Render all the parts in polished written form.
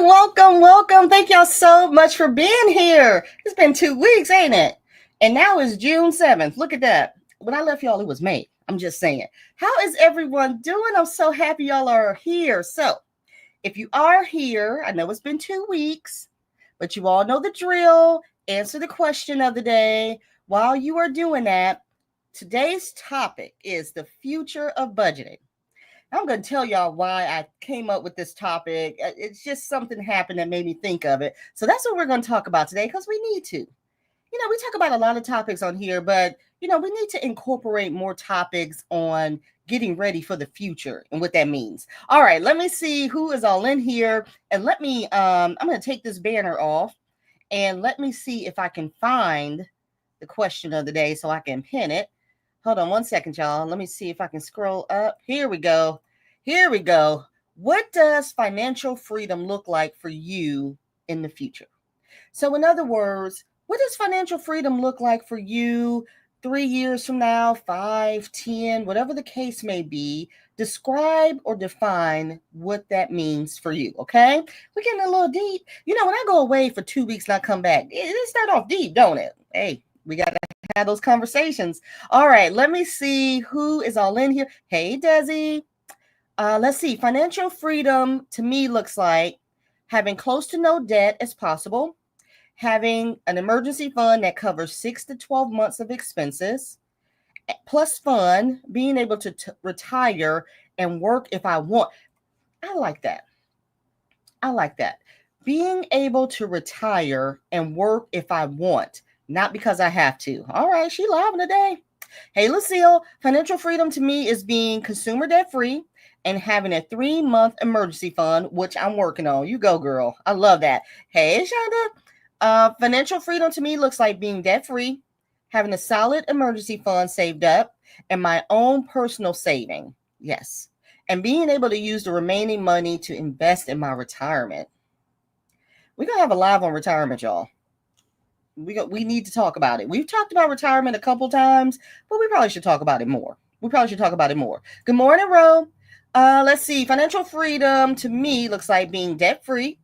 welcome. Thank y'all so much for being here. It's been 2 weeks, ain't it? And now it's June 7th. Look at that. When I left y'all, it was May. I'm just saying. How is everyone doing? I'm so happy y'all are here. So, if you are here, I know it's been 2 weeks, but you all know the drill. Answer the question of the day. While you are doing that, today's topic is the future of budgeting. I'm going to tell y'all why I came up with this topic. It's just something happened that made me think of it. So that's what we're going to talk about today because we need to. We talk about a lot of topics on here, but, we need to incorporate more topics on getting ready for the future and what that means. All right, let me see who is all in here. And I'm going to take this banner off and let me see if I can find the question of the day so I can pin it. Hold on one second, y'all. Let me see if I can scroll up. Here we go. What does financial freedom look like for you in the future? So in other words, what does financial freedom look like for you 3 years from now, 5, 10, whatever the case may be? Describe or define what that means for you, okay? We're getting a little deep. When I go away for 2 weeks and I come back, it start off deep, don't it? Hey, we got to have those conversations. All right, let me see who is all in here. Hey, Desi. Let's see. Financial freedom to me looks like having close to no debt as possible, having an emergency fund that covers 6 to 12 months of expenses, plus fun, being able to retire and work if I want. I like that. Being able to retire and work if I want, not because I have to. All right, she live today. Hey, Lucille, financial freedom to me is being consumer debt free and having a 3-month emergency fund, which I'm working on. You go, girl. I love that. Hey, Shonda, financial freedom to me looks like being debt free, having a solid emergency fund saved up, and my own personal saving. Yes. And being able to use the remaining money to invest in my retirement. We're going to have a live on retirement, y'all. We need to talk about it. We've talked about retirement a couple times, but we probably should talk about it more. Good morning, Ro. Let's see. Financial freedom to me looks like being debt-free,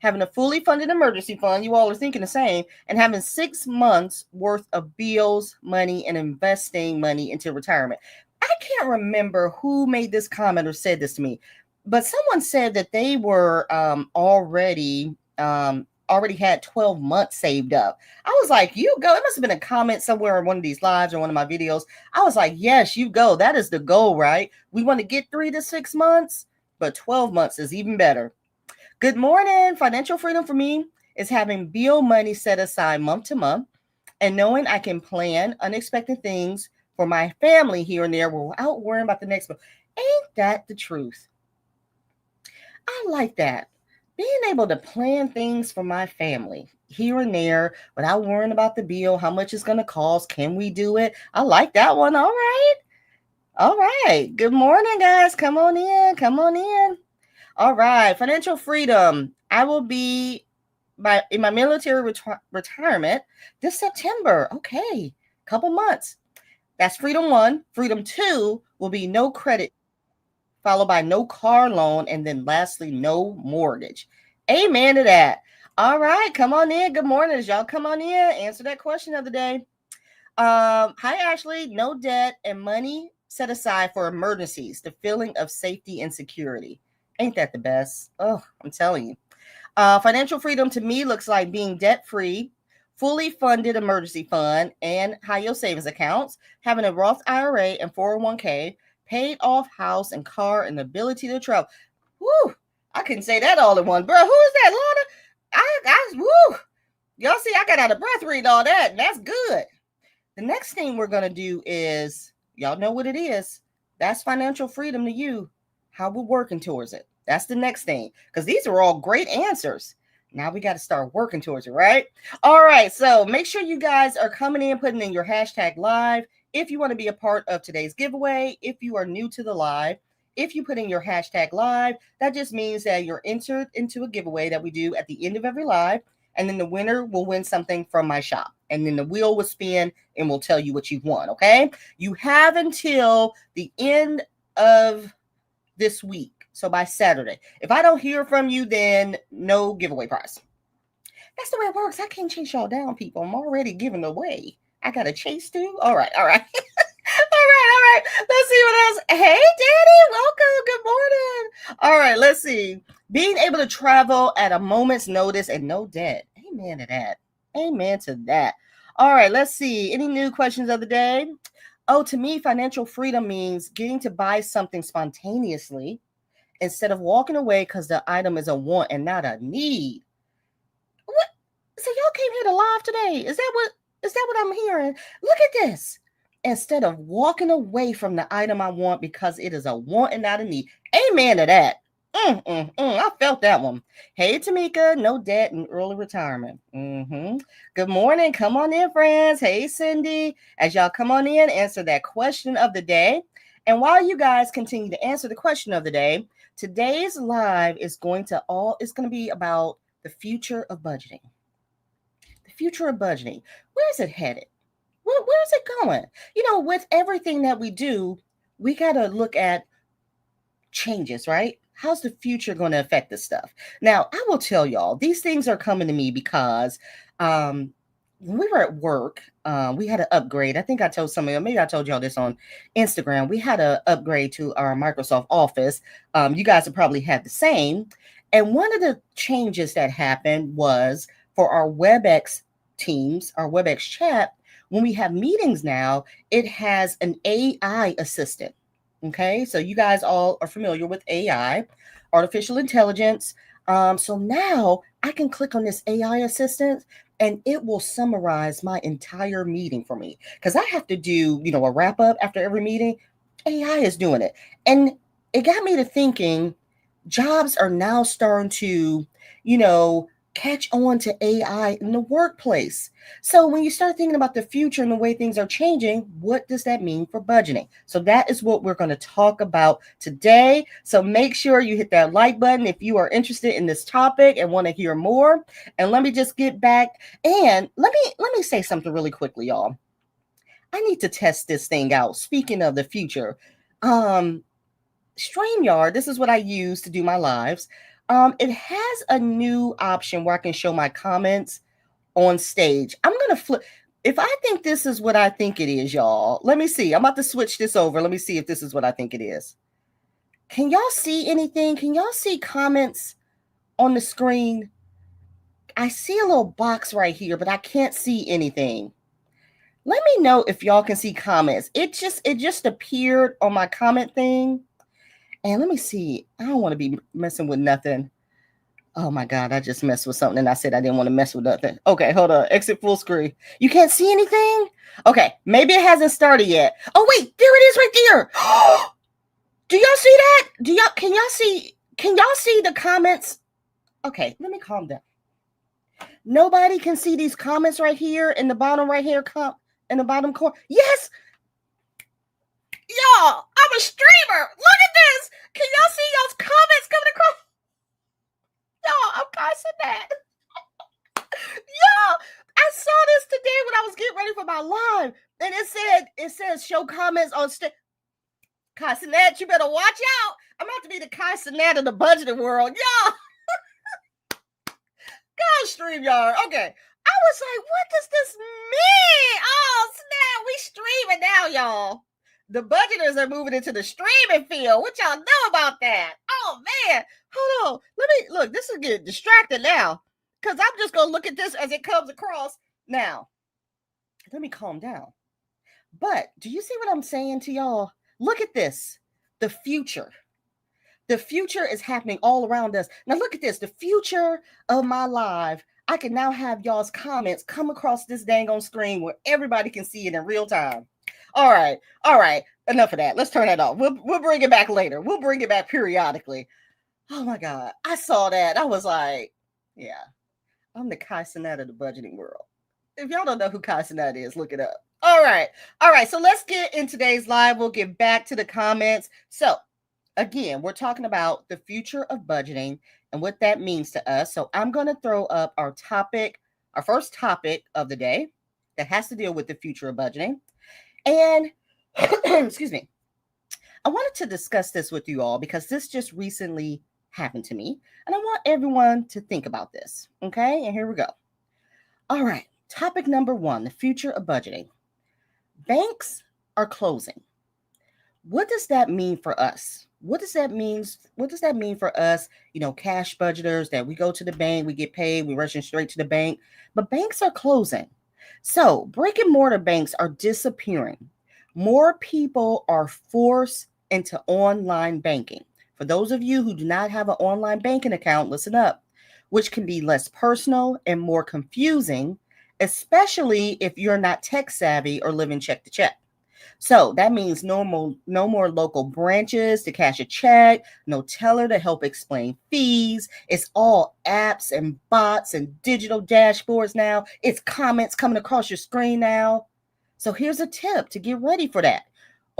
having a fully funded emergency fund. You all are thinking the same. And having 6 months worth of bills, money, and investing money into retirement. I can't remember who made this comment or said this to me, but someone said that they were already had 12 months saved up. I was like, you go. It must have been a comment somewhere in one of these lives or one of my videos. I was like, yes, you go. That is the goal, right? We want to get 3 to 6 months, but 12 months is even better. Good morning. Financial freedom for me is having bill money set aside month to month and knowing I can plan unexpected things for my family here and there without worrying about the next month. Ain't that the truth? I like that. Being able to plan things for my family here and there without worrying about the bill, how much it's going to cost, can we do it? I like that one. All right. Good morning, guys. Come on in. All right. Financial freedom. I will be in my military retirement this September. Okay. Couple months. That's freedom 1. Freedom 2 will be no credit, followed by no car loan, and then lastly, no mortgage. Amen to that. All right, come on in. Good morning, y'all. Come on in. Answer that question of the day. Hi, Ashley. No debt and money set aside for emergencies. The feeling of safety and security. Ain't that the best? Oh, I'm telling you. Financial freedom to me looks like being debt-free, fully funded emergency fund and high-yield savings accounts, having a Roth IRA and 401k, paid off house and car, and the ability to travel. Woo! I couldn't say that all in one. Bro, who is that, Lorna? Woo! Y'all see, I got out of breath reading all that, and that's good. The next thing we're going to do is, y'all know what it is. That's financial freedom to you. How we're working towards it. That's the next thing. Because these are all great answers. Now we got to start working towards it, right? All right, so make sure you guys are coming in, putting in your hashtag live. If you want to be a part of today's giveaway, if you are new to the live, if you put in your hashtag live, that just means that you're entered into a giveaway that we do at the end of every live. And then the winner will win something from my shop. And then the wheel will spin and will tell you what you've won, okay? You have until the end of this week. So by Saturday. If I don't hear from you, then no giveaway prize. That's the way it works. I can't chase y'all down, people. I'm already giving away. I got to chase too. All right. All right. All right. Let's see what else. Hey, Danny, welcome. Good morning. All right. Let's see. Being able to travel at a moment's notice and no debt. Amen to that. Amen to that. All right. Let's see. Any new questions of the day? Oh, to me, financial freedom means getting to buy something spontaneously instead of walking away because the item is a want and not a need. What? So y'all came here to live today? Is that what I'm hearing? Look at this. Instead of walking away from the item I want because it is a want and not a need. Amen to that. I felt that one. Hey, Tamika, no debt and early retirement. Good morning. Come on in, friends. Hey, Cindy. As y'all come on in, answer that question of the day. And while you guys continue to answer the question of the day, today's live is going to be about the future of budgeting. The future of budgeting. Where is it headed? Where is it going? With everything that we do, we got to look at changes, right? How's the future going to affect this stuff? Now, I will tell y'all, these things are coming to me because when we were at work, we had an upgrade. I think I told some of you, maybe I told y'all this on Instagram. We had an upgrade to our Microsoft Office. You guys have probably had the same. And one of the changes that happened was for our WebEx teams, our WebEx chat, when we have meetings now, it has an AI assistant. Okay, so you guys all are familiar with AI, artificial intelligence. So now I can click on this AI assistant and it will summarize my entire meeting for me. Because I have to do, a wrap up after every meeting. AI is doing it. And it got me to thinking jobs are now starting to, catch on to AI in the workplace. So when you start thinking about the future and the way things are changing, what does that mean for budgeting? So that is what we're going to talk about today. So make sure you hit that like button if you are interested in this topic and want to hear more. And let me just get back and let me say something really quickly, y'all. I need to test this thing out. Speaking of the future, StreamYard, this is what I use to do my lives. It has a new option where I can show my comments on stage. I'm going to flip. If I think this is what I think it is, y'all, let me see. I'm about to switch this over. Let me see if this is what I think it is. Can y'all see anything? Can y'all see comments on the screen? I see a little box right here, but I can't see anything. Let me know if y'all can see comments. It just appeared on my comment thing. And let me see. I don't want to be messing with nothing. Oh my God, I just messed with something and I said I didn't want to mess with nothing. Okay, hold on. Exit full screen. You can't see anything? Okay, maybe it hasn't started yet. Oh wait, there it is right there. Do y'all see that? Can y'all see the comments? Okay, let me calm down. Nobody can see these comments right here in the bottom right here in the bottom corner. Yes. Y'all, I'm a streamer. Look at this. Can y'all see y'all's comments coming across? Y'all, I'm cussing that. Y'all, I saw this today when I was getting ready for my live, and it says show comments on stage. Cassinet, you better watch out. I'm about to be the Cassinet of the budgeting world, y'all. God, StreamYard. Okay, I was like, what does this mean? Oh snap, we streaming now, y'all. The budgeters are moving into the streaming field. What y'all know about that? Oh man, hold on. Let me look. This is getting distracted now because I'm just gonna look at this as it comes across. Now, let me calm down. But do you see what I'm saying to y'all? Look at this. The future. The future is happening all around us. Now look at this. The future of my live. I can now have y'all's comments come across this dang on screen where everybody can see it in real time. All right. Enough of that. Let's turn that off. We'll bring it back later. We'll bring it back periodically. Oh my God. I saw that. I was like, yeah, I'm the Kai Cenat of the budgeting world. If y'all don't know who Kai Cenat is, look it up. All right. So let's get in today's live. We'll get back to the comments. So again, we're talking about the future of budgeting and what that means to us. So I'm going to throw up our first topic of the day that has to deal with the future of budgeting. And excuse me, I wanted to discuss this with you all because this just recently happened to me, and I want everyone to think about this. Okay, and here we go. All right, topic number one, the future of budgeting. Banks are closing. What does that mean for us? What does that mean? What does that mean for us? Cash budgeters that we go to the bank, we get paid, we rushing straight to the bank, but banks are closing. So brick and mortar banks are disappearing. More people are forced into online banking. For those of you who do not have an online banking account, listen up, which can be less personal and more confusing, especially if you're not tech savvy or living check to check. So that means no more local branches to cash a check, no teller to help explain fees. It's all apps and bots and digital dashboards now. It's comments coming across your screen now. So here's a tip to get ready for that.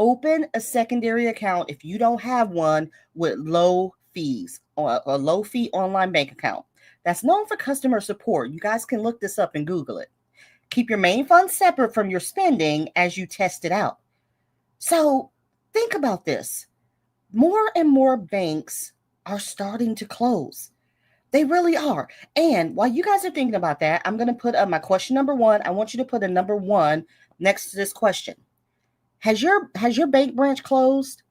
Open a secondary account if you don't have one with low fees or a low fee online bank account. That's known for customer support. You guys can look this up and Google it. Keep your main funds separate from your spending as you test it out. So think about this. More and more banks are starting to close. They really are. And while you guys are thinking about that, I'm going to put up my question number one. I want you to put a number one next to this question. Has your bank branch closed?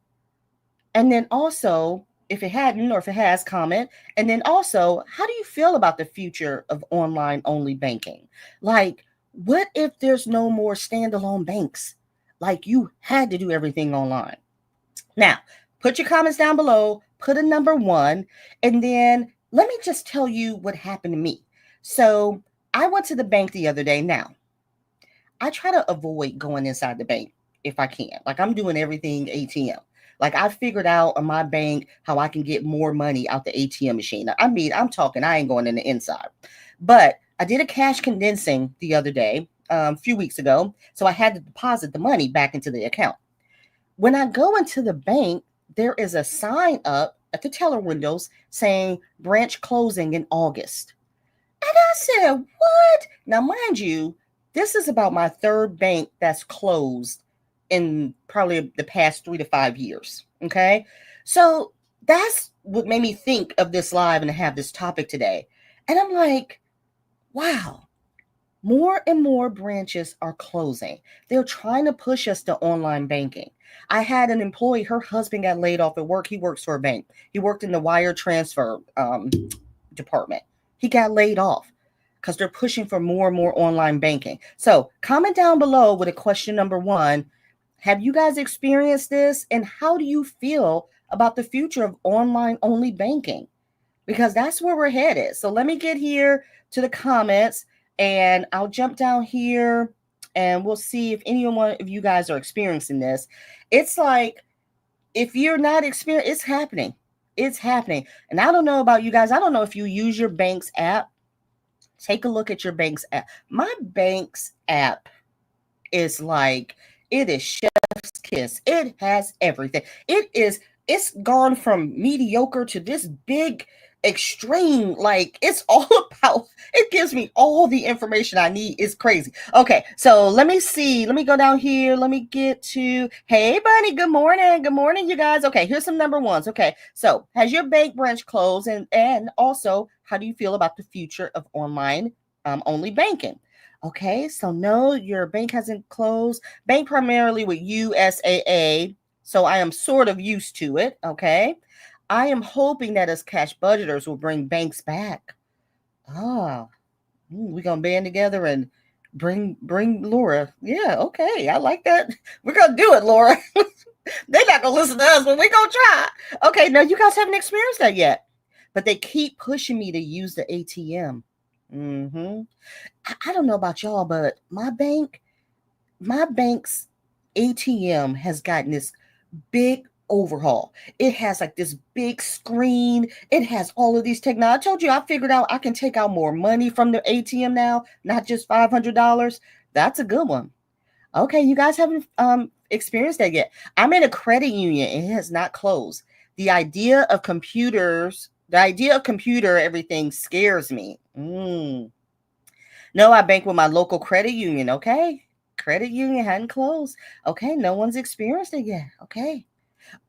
And then also, if it hadn't or if it has, comment. And then also, how do you feel about the future of online only banking? Like, what if there's no more standalone banks? Like you had to do everything online. Now, put your comments down below, put a number one, and then let me just tell you what happened to me. So I went to the bank the other day. Now, I try to avoid going inside the bank if I can. Like I'm doing everything ATM. Like I figured out on my bank how I can get more money out the ATM machine. I mean, I'm talking, I ain't going in the inside. But I did a cash condensing the other day, a few weeks ago. So I had to deposit the money back into the account. When I go into the bank, there is a sign up at the teller windows saying branch closing in August. And I said, what? Now, mind you, this is about my third bank that's closed in probably the past 3 to 5 years. Okay. So that's what made me think of this live and to have this topic today. And I'm like, wow, more and more branches are closing. They're trying to push us to online banking. I had an employee, her husband got laid off at work. He works for a bank. He worked in the wire transfer department. He got laid off because they're pushing for more and more online banking. So comment down below with a question number one. Have you guys experienced this? And how do you feel about the future of online only banking? Because that's where we're headed. So let me get here to the comments and I'll jump down here and we'll see if any one of you guys are experiencing this. It's like, if you're not experiencing, it's happening. It's happening. And I don't know about you guys. I don't know if you use your bank's app. Take a look at your bank's app. My bank's app is like, it is chef's kiss. It has everything. It's gone from mediocre to this big extreme. Like it's all about, it gives me all the information I need. It's crazy. Okay, so let me see. Let me go down here. Let me get to, hey Bunny, good morning. Good morning, you guys. Okay, here's some number ones. Okay, so has your bank branch closed? And also, how do you feel about the future of online only banking? Okay, so no, your bank hasn't closed. Bank primarily with USAA, so I am sort of used to it. Okay, I am hoping that as cash budgeters will bring banks back. Ah, we're gonna band together and bring Laura. Yeah, okay, I like that. We're gonna do it, Laura. They're not gonna listen to us, but we're gonna try. Okay, now you guys haven't experienced that yet, but they keep pushing me to use the ATM. I don't know about y'all, but my bank's ATM has gotten this big overhaul. It has like this big screen. It has all of these technology. I told you I figured out I can take out more money from the ATM now, not just $500. That's a good one. Okay, you guys haven't experienced that yet. I'm in a credit union. It has not closed. The idea of computer everything scares me. No, I bank with my local credit union. Okay. Credit union hadn't closed. Okay. No one's experienced it yet. Okay.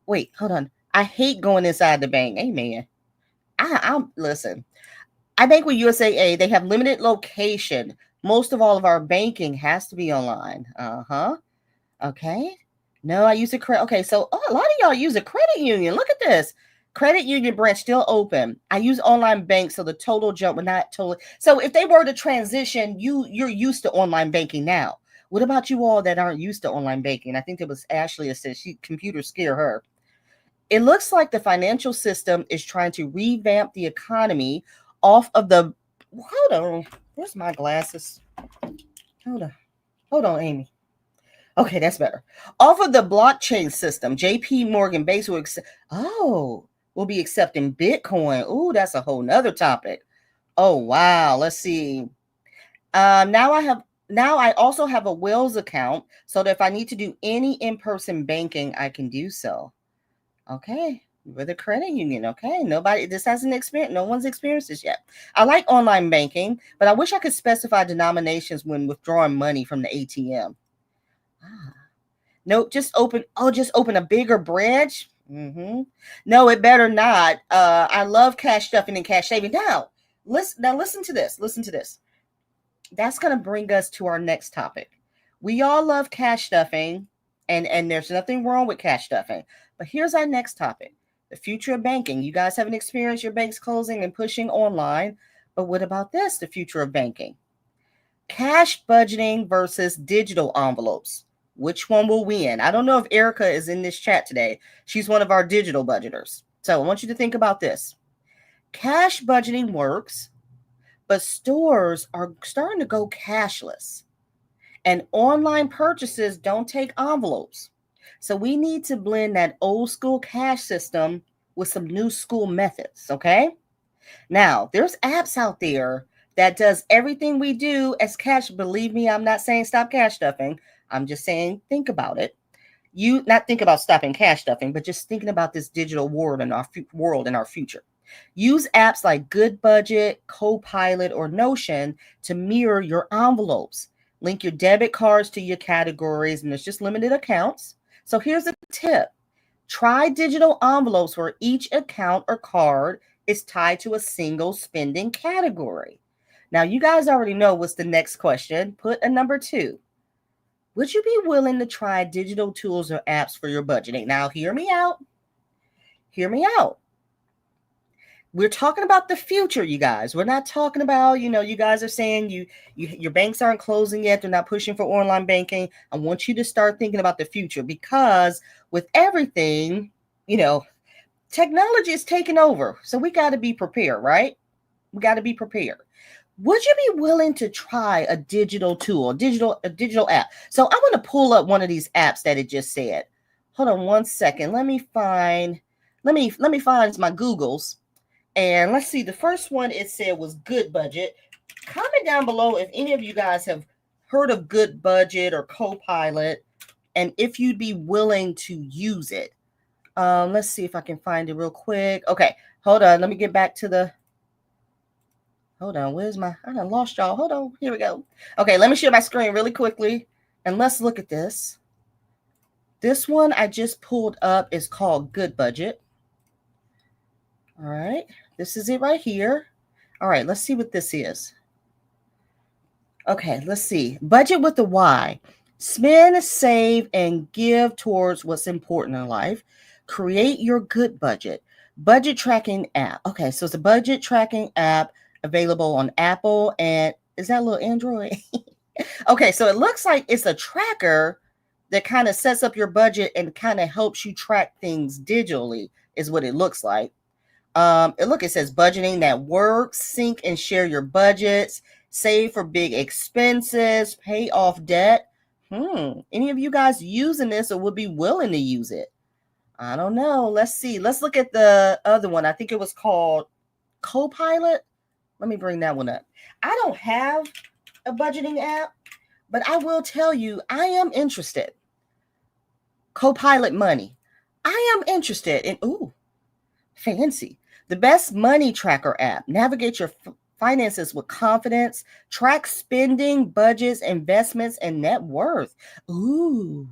Wait, hold on. I hate going inside the bank. Amen. I'm listen. I bank with USAA. They have limited location. Most of all of our banking has to be online. Uh-huh. Okay. No, I use a credit. Okay, so a lot of y'all use a credit union. Look at this. Credit union branch still open. I use online bank, so the total jump would not totally. So if they were to transition, you're used to online banking now. What about you all that aren't used to online banking? I think it was Ashley that said she computers scare her. It looks like the financial system is trying to revamp the economy off of the. Hold on. Where's my glasses? Hold on. Hold on, Amy. Okay, that's better. Off of the blockchain system, JP Morgan Base will be accepting Bitcoin. Ooh, that's a whole nother topic. Oh wow. Let's see. Now I also have a Wells account so that if I need to do any in-person banking, I can do so. Okay. With a credit union. Okay. This hasn't experienced, no one's experienced this yet. I like online banking, but I wish I could specify denominations when withdrawing money from the ATM. Ah. Nope, just open a bigger branch. No, it better not. I love cash stuffing and cash saving. Listen to this. Listen to this. That's going to bring us to our next topic. We all love cash stuffing, and there's nothing wrong with cash stuffing. But here's our next topic: the future of banking. You guys haven't experienced your banks closing and pushing online, but what about this? The future of banking: cash budgeting versus digital envelopes. Which one will win? I don't know if Erica is in this chat today. She's one of our digital budgeters. So I want you to think about this. Cash budgeting works, but stores are starting to go cashless. And online purchases don't take envelopes. So we need to blend that old school cash system with some new school methods, okay? Now, there's apps out there that does everything we do as cash. Believe me, I'm not saying stop cash stuffing. I'm just saying think about it. You not think about stopping cash stuffing, but just thinking about this digital world in our future. Use apps like Good Budget, Copilot, or Notion to mirror your envelopes. Link your debit cards to your categories, and there's just limited accounts. So here's a tip. Try digital envelopes where each account or card is tied to a single spending category. Now, you guys already know what's the next question. Put a number 2. Would you be willing to try digital tools or apps for your budgeting? Now, hear me out. Hear me out. We're talking about the future, you guys. We're not talking about, you guys are saying your banks aren't closing yet. They're not pushing for online banking. I want you to start thinking about the future because with everything, technology is taking over. So we got to be prepared, right? We got to be prepared. Would you be willing to try a digital tool, a digital app? So I'm going to pull up one of these apps that it just said. Hold on one second. Let me find my Googles. And let's see. The first one it said was Good Budget. Comment down below if any of you guys have heard of Good Budget or Copilot and if you'd be willing to use it. Let's see if I can find it real quick. Okay, hold on. Let me get back to the... Hold on, I done lost y'all. Hold on, here we go. Okay, let me share my screen really quickly, and let's look at this. This one I just pulled up is called Good Budget. All right, this is it right here. All right, let's see what this is. Okay, let's see. Budget with the Y. Spend, save, and give towards what's important in life. Create your good budget. Budget tracking app. Okay, so it's a budget tracking app available on Apple, and is that a little Android? Okay, so it looks like it's a tracker that kind of sets up your budget and kind of helps you track things digitally is what it looks like. It says budgeting that works, sync and share your budgets, save for big expenses, pay off debt. Any of you guys using this or would be willing to use it? I don't know. Let's see. Let's look at the other one. I think it was called Copilot. Let me bring that one up. I don't have a budgeting app, but I will tell you, I am interested. Copilot Money. I am interested in, fancy. The best money tracker app. Navigate your finances with confidence. Track spending, budgets, investments, and net worth. Ooh.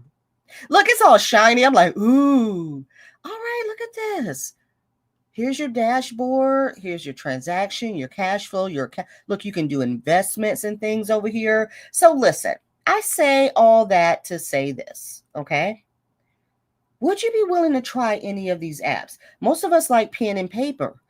Look, it's all shiny. I'm like, ooh. All right, look at this. Here's your dashboard. Here's your transaction, your cash flow, look, you can do investments and things over here. So listen, I say all that to say this, okay? Would you be willing to try any of these apps? Most of us like pen and paper.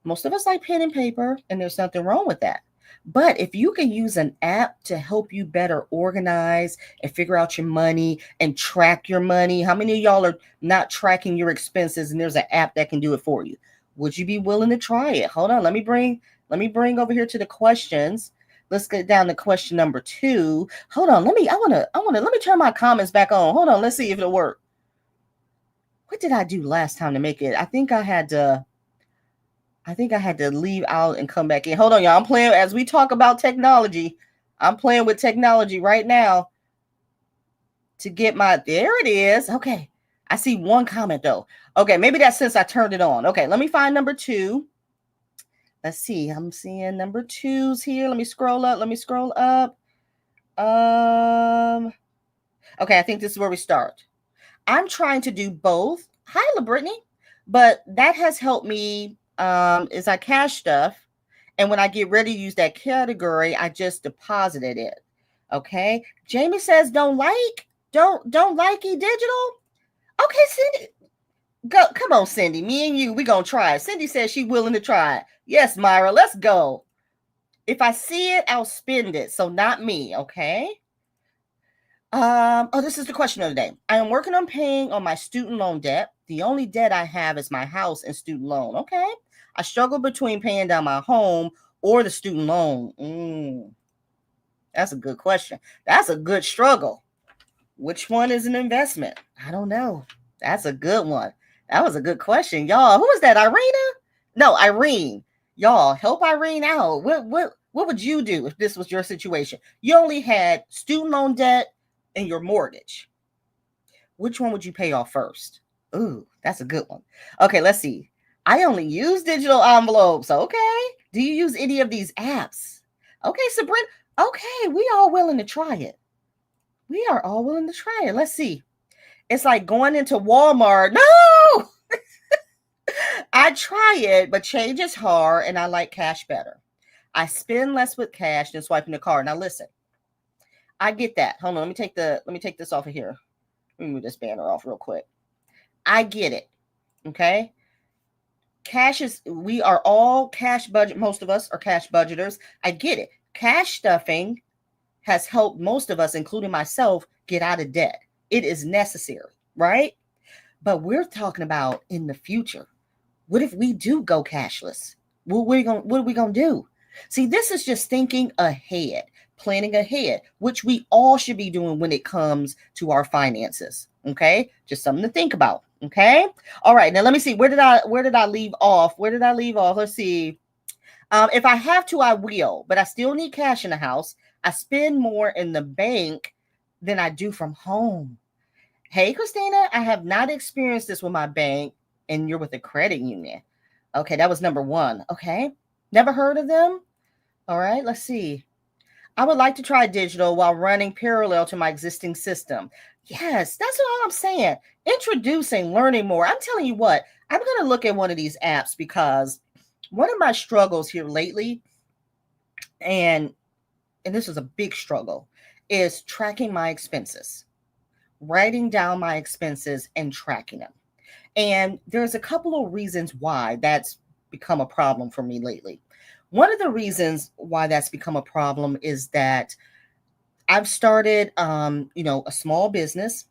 And there's nothing wrong with that. But if you can use an app to help you better organize and figure out your money and track your money, how many of y'all are not tracking your expenses and there's an app that can do it for you? Would you be willing to try it? Hold on, let me bring over here to the questions. Let's get down to question number 2. Hold on, let me turn my comments back on. Hold on, let's see if it'll work. What did I do last time to make it? I think I had to leave out and come back in. Hold on, y'all. I'm playing as we talk about technology. I'm playing with technology right now to get there it is. Okay. I see one comment though. Okay. Maybe that's since I turned it on. Okay. Let me find number 2. Let's see. I'm seeing number 2s here. Let me scroll up. Okay. I think this is where we start. I'm trying to do both. Hi, LaBrittany. But that has helped me is I cash stuff, and when I get ready to use that category, I just deposited it. Okay. Jamie says don't like e-digital. Okay, Cindy. Come on, Cindy. Me and you, we gonna try it. Cindy says she's willing to try it. Yes, Myra, let's go. If I see it, I'll spend it. So not me, okay? This is the question of the day. I am working on paying on my student loan debt. The only debt I have is my house and student loan. Okay. I struggle between paying down my home or the student loan. That's a good question. That's a good struggle. Which one is an investment? I don't know. That's a good one. That was a good question. Y'all, who is that? Irina? No, Irene. Y'all, help Irene out. What would you do if this was your situation? You only had student loan debt and your mortgage. Which one would you pay off first? Ooh, that's a good one. Okay, let's see. I only use digital envelopes. Okay. Do you use any of these apps? Okay, Sabrina. Okay, we all willing to try it. We are all willing to try it. Let's see. It's like going into Walmart. No! I try it, but change is hard and I like cash better. I spend less with cash than swiping the card. Now listen. I get that. Hold on. Let me take this off of here. Let me move this banner off real quick. I get it. Okay. We are all cash budget. Most of us are cash budgeters. I get it. Cash stuffing has helped most of us, including myself, get out of debt. It is necessary, right? But we're talking about in the future. What if we do go cashless? What are we going to do? See, this is just thinking ahead, planning ahead, which we all should be doing when it comes to our finances. Okay. Just something to think about. Okay. All right. Now let me see. Where did I leave off? Let's see. If I have to, I will, but I still need cash in the house. I spend more in the bank than I do from home. Hey, Christina, I have not experienced this with my bank, and you're with a credit union. Okay. That was number 1. Okay. Never heard of them. All right. Let's see. I would like to try digital while running parallel to my existing system. Yes, that's what I'm saying. Introducing, learning more. I'm telling you what, I'm going to look at one of these apps because one of my struggles here lately, and this is a big struggle, is tracking my expenses, writing down my expenses and tracking them. And there's a couple of reasons why that's become a problem for me lately. One of the reasons why that's become a problem is that I've started, a small business.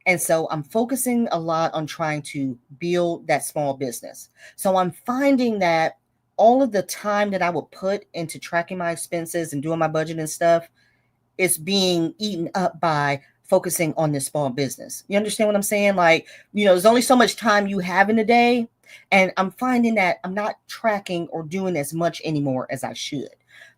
And so I'm focusing a lot on trying to build that small business. So I'm finding that all of the time that I would put into tracking my expenses and doing my budget and stuff is being eaten up by focusing on this small business. You understand what I'm saying? Like, there's only so much time you have in a day. And I'm finding that I'm not tracking or doing as much anymore as I should.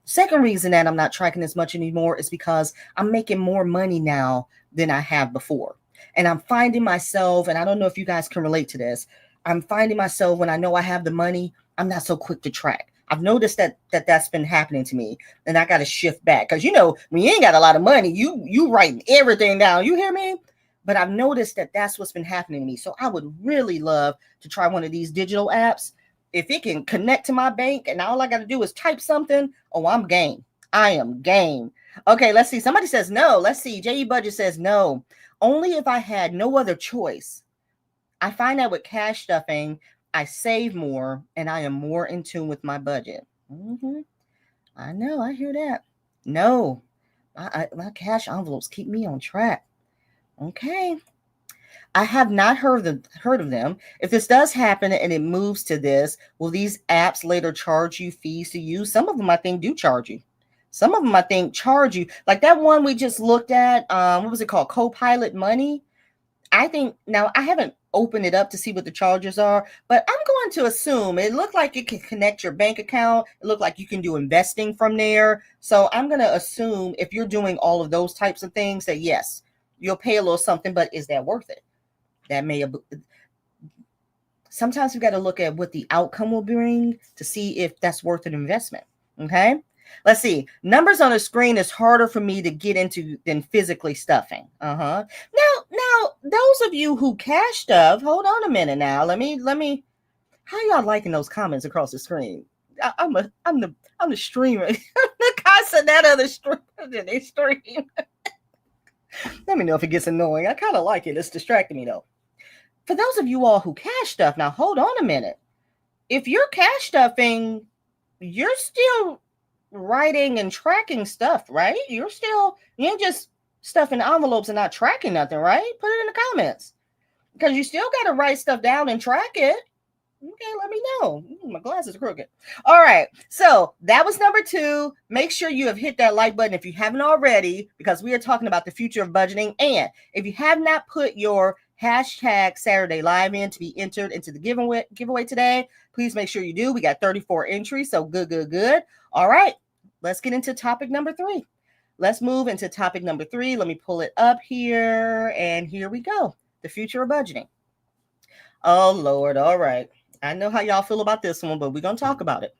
Second reason that I'm not tracking as much anymore is because I'm making more money now than I have before. And I'm finding myself, and I don't know if you guys can relate to this, I'm finding myself when I know I have the money, I'm not so quick to track. I've noticed that's been happening to me, and I got to shift back. Because, when you ain't got a lot of money, you writing everything down. You hear me? But I've noticed that that's what's been happening to me. So I would really love to try one of these digital apps. If it can connect to my bank and all I got to do is type something, oh, I'm game. I am game. Okay, let's see. Somebody says no. Let's see. JE Budget says no. Only if I had no other choice. I find that with cash stuffing, I save more and I am more in tune with my budget. I know. I hear that. No, my cash envelopes keep me on track. Okay. I have not heard of them. If this does happen and it moves to this, will these apps later charge you fees to use? Some of them I think do charge you. Some of them I think charge you. Like that one we just looked at, what was it called? Copilot Money. I think now I haven't opened it up to see what the charges are, but I'm going to assume it looked like it can connect your bank account. It looked like you can do investing from there. So I'm going to assume if you're doing all of those types of things that yes, you'll pay a little something, but is that worth it? That may have, sometimes we got to look at what the outcome will bring to see if that's worth an investment. Okay. Let's see. Numbers on the screen is harder for me to get into than physically stuffing. Now, those of you who cash stuff, hold on a minute now. Let me. How y'all liking those comments across the screen? I'm the streamer. The guy said that other streamer. They stream. Let me know if it gets annoying. I kind of like it. It's distracting me though. For those of you all who cash stuff, now hold on a minute. If you're cash stuffing, you're still writing and tracking stuff, right? You ain't just stuffing envelopes and not tracking nothing, right? Put it in the comments because you still got to write stuff down and track it. Okay, let me know. My glasses are crooked. All right, so that was number 2. Make sure you have hit that like button if you haven't already, because we are talking about the future of budgeting. And if you have not put your hashtag Saturday Live in to be entered into the giveaway today, please make sure you do. We got 34 entries, so good. All right, let's get into topic number 3. Let's move into topic number 3. Let me pull it up here, and here we go. The future of budgeting. Oh, Lord. All right. I know how y'all feel about this one, but we're going to talk about it.